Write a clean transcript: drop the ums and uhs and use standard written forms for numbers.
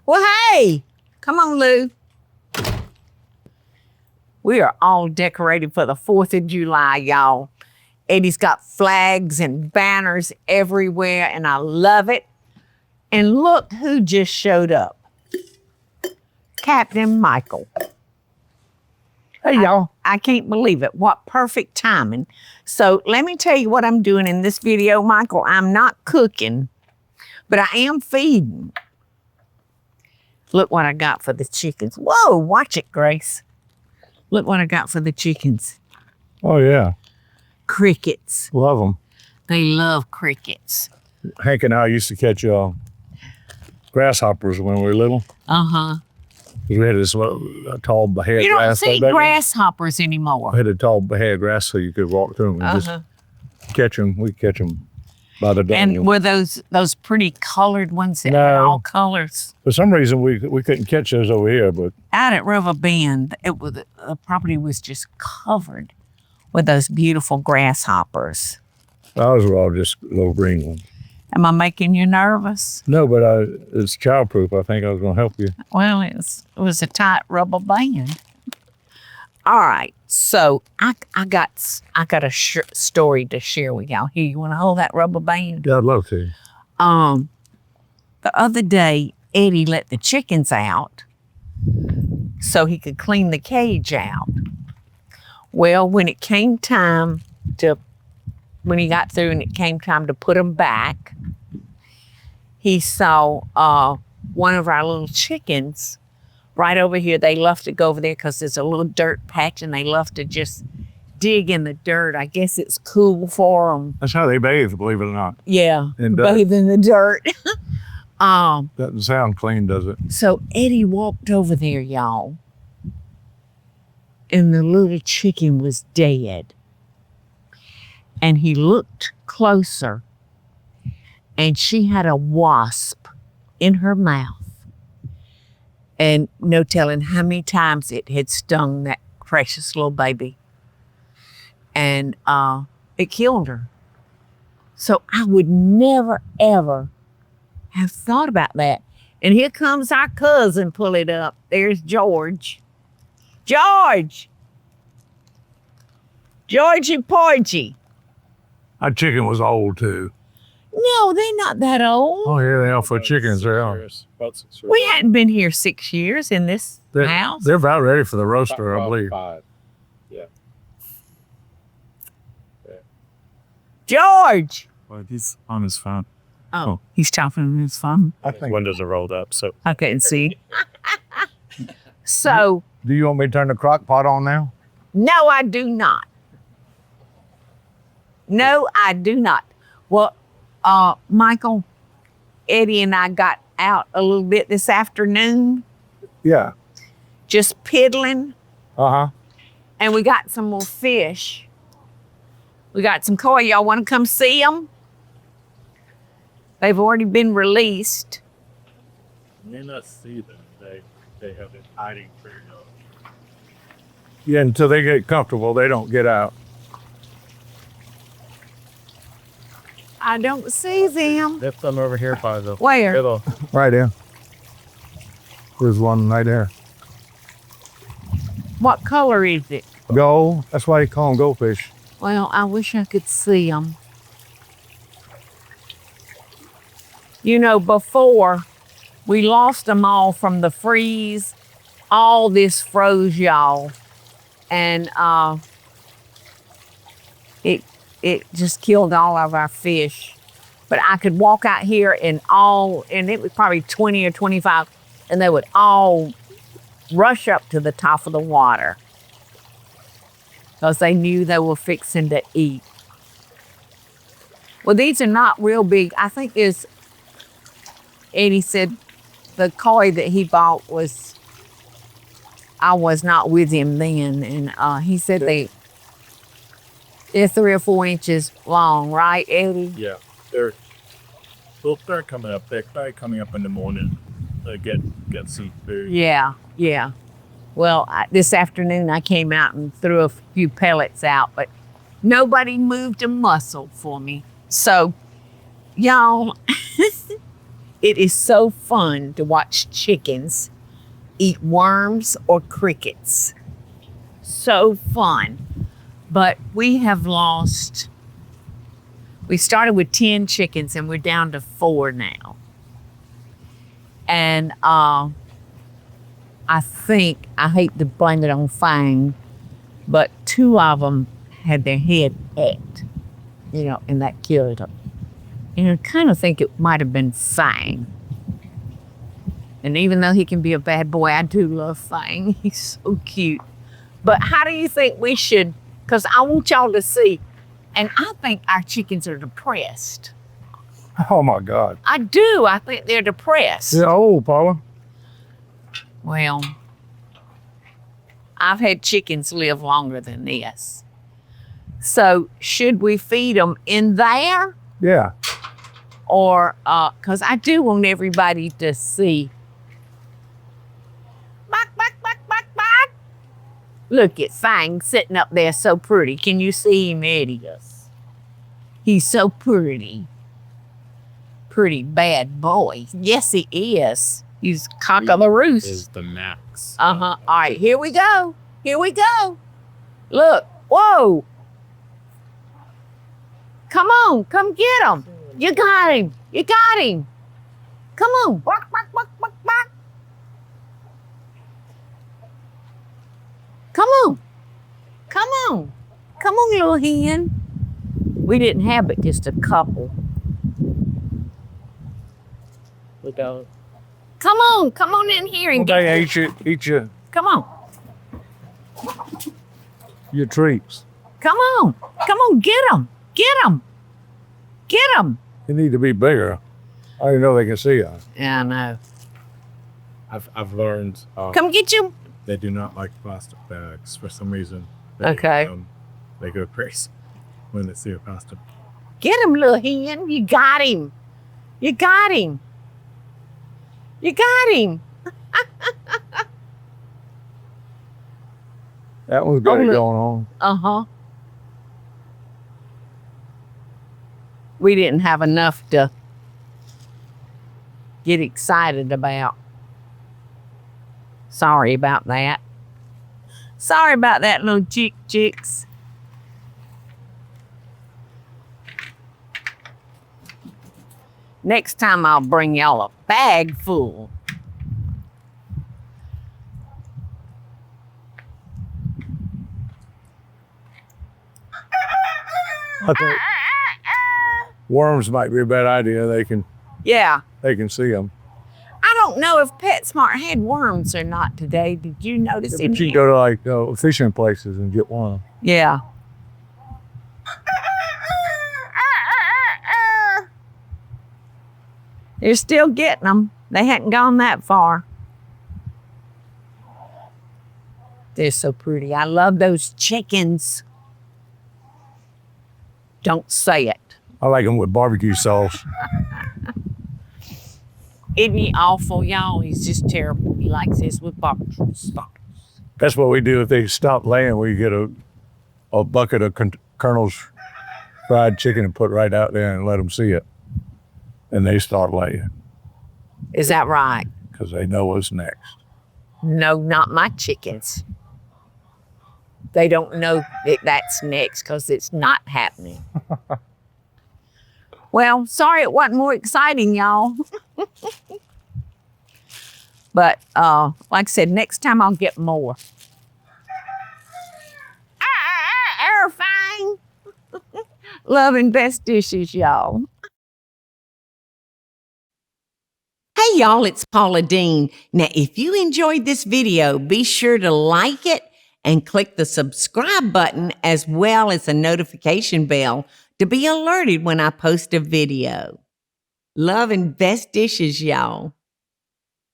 Well, hey, come on, Lou. We are all decorated for the 4th of July, y'all. Eddie's got flags and banners everywhere, and I love it. And look who just showed up. Captain Michael. Hey, y'all. I can't believe it. What perfect timing. So let me tell you what I'm doing in this video, Michael. I'm not cooking, but I am feeding. Look what I got for the chickens. Whoa, watch it, Grace. Look what I got for the chickens. Oh, yeah. Crickets. Love them. They love crickets. Hank and I used to catch grasshoppers when we were little. Uh-huh. We had this tall head You don't grass. see grasshoppers anymore. We had a tall head grass so you could walk through them and just catch them. We catch them by the dozen. And were those pretty colored ones that had all colors? For some reason, we couldn't catch those over here, but out at River Bend, the property was just covered with those beautiful grasshoppers. those were all just little green ones. Am I making you nervous? No, but it's childproof. I think I was going to help you. Well, it was a tight rubber band. All right, so I got a story to share with y'all. Here, you want to hold that rubber band? Yeah, I'd love to. The other day, Eddie let the chickens out so he could clean the cage out. Well, when he got through and it came time to put them back, he saw one of our little chickens right over here. They love to go over there because there's a little dirt patch and they love to just dig in the dirt. I guess it's cool for them. That's how they bathe, believe it or not. Yeah, In bathe in the dirt. Doesn't sound clean, does it? So Eddie walked over there, y'all, and the little chicken was dead. And he looked closer, and she had a wasp in her mouth. And no telling how many times it had stung that precious little baby. And it killed her. So I would never, ever have thought about that. And here comes our cousin, pull it up. There's George. George! Georgie Porgy. Our chicken was old, too. No, they're not that old. Oh, yeah, they are for chickens. They are. About 6 years. We hadn't been here 6 years in this house. They're about ready for the roaster, I believe. 5. Yeah. George! Well, he's on his phone. Oh, he's chopping on his phone. I think. Windows are rolled up, so. I couldn't see. So. Do you want me to turn the crock pot on now? No, I do not. No, I do not. Well, Michael, Eddie and I got out a little bit this afternoon. Yeah. Just piddling. Uh-huh. And we got some more fish. We got some koi. Y'all want to come see them? They've already been released. You may not see them. They have been hiding for you. Yeah, until they get comfortable, they don't get out. I don't see them. Lift them over here by the Where? middle. Right there. There's one right there. What color is it? Gold. That's why you call them goldfish. Well, I wish I could see them. You know, before we lost them all from the freeze. All this froze, y'all. And it just killed all of our fish. But I could walk out here and it was probably 20 or 25, and they would all rush up to the top of the water because they knew they were fixing to eat. Well, these are not real big. I think Eddie said the koi that he bought I was not with him then, and he said they're 3 or 4 inches long, right, Eddie? Yeah. They'll start coming up. They're probably coming up in the morning. Get some food. Yeah. Well, this afternoon I came out and threw a few pellets out, but nobody moved a muscle for me. So, y'all, It is so fun to watch chickens eat worms or crickets. So fun. But we have lost, we started with 10 chickens and we're down to 4 now. And I think, I hate to blame it on Fang, but 2 of them had their head pecked, and that killed them. And I kind of think it might have been Fang. And even though he can be a bad boy, I do love Fang. He's so cute. But how do you think we should, because I want y'all to see, and I think our chickens are depressed. Oh my God. I do. I think they're depressed. They're old, Paula. Well, I've had chickens live longer than this. So should we feed them in there? Yeah. Or, because I do want everybody to see. Bark, bark, bark, bark, bark. Look at Fang sitting up there so pretty. Can you see him? There he is. He's so pretty. Pretty bad boy. Yes, he is. He's cock of the roost. Is the max. All right, here we go. Here we go. Look. Whoa. Come on. Come get him. You got him. You got him. Come on. Bark, bark, bark, bark, bark. Come on. Come on. Come on, little hen. We didn't have but just a couple. Look out. Come on in here and Well, get. they eat Come on, your treats. come on, get them, get them, get them. They need to be bigger. I didn't know they can see us. Yeah, I know. I've learned Come get you. they do not like plastic bags for some reason. Okay. They go crazy when they see a plastic. Get him, little hen. You got him. You got him. You got him. That one's got Oh, it look. going on. Uh-huh. We didn't have enough to get excited about. Sorry about that. Sorry about that, little chicks. Next time I'll bring y'all a bag full. I think worms might be a bad idea. They can Yeah. see them. I don't know if PetSmart had worms or not today. Did you notice But it? you can go to like fishing places and get one. Yeah. They're still getting them. They hadn't gone that far. They're so pretty. I love those chickens. Don't say it. I like them with barbecue sauce. Isn't he awful, y'all? He's just terrible. He likes this with barbecue sauce. That's what we do if they stop laying. We get a bucket of Colonel's fried chicken and put right out there and let them see it. And they start laying Is that right? because they know what's next. No, not my chickens. They don't know that that's next because it's not happening. Well, sorry it wasn't more exciting, y'all. But like I said, next time I'll get more. Fine. Love and best dishes, y'all. Hey, y'all, it's Paula Deen. Now, if you enjoyed this video, be sure to like it and click the subscribe button as well as the notification bell to be alerted when I post a video. Love and best dishes, y'all.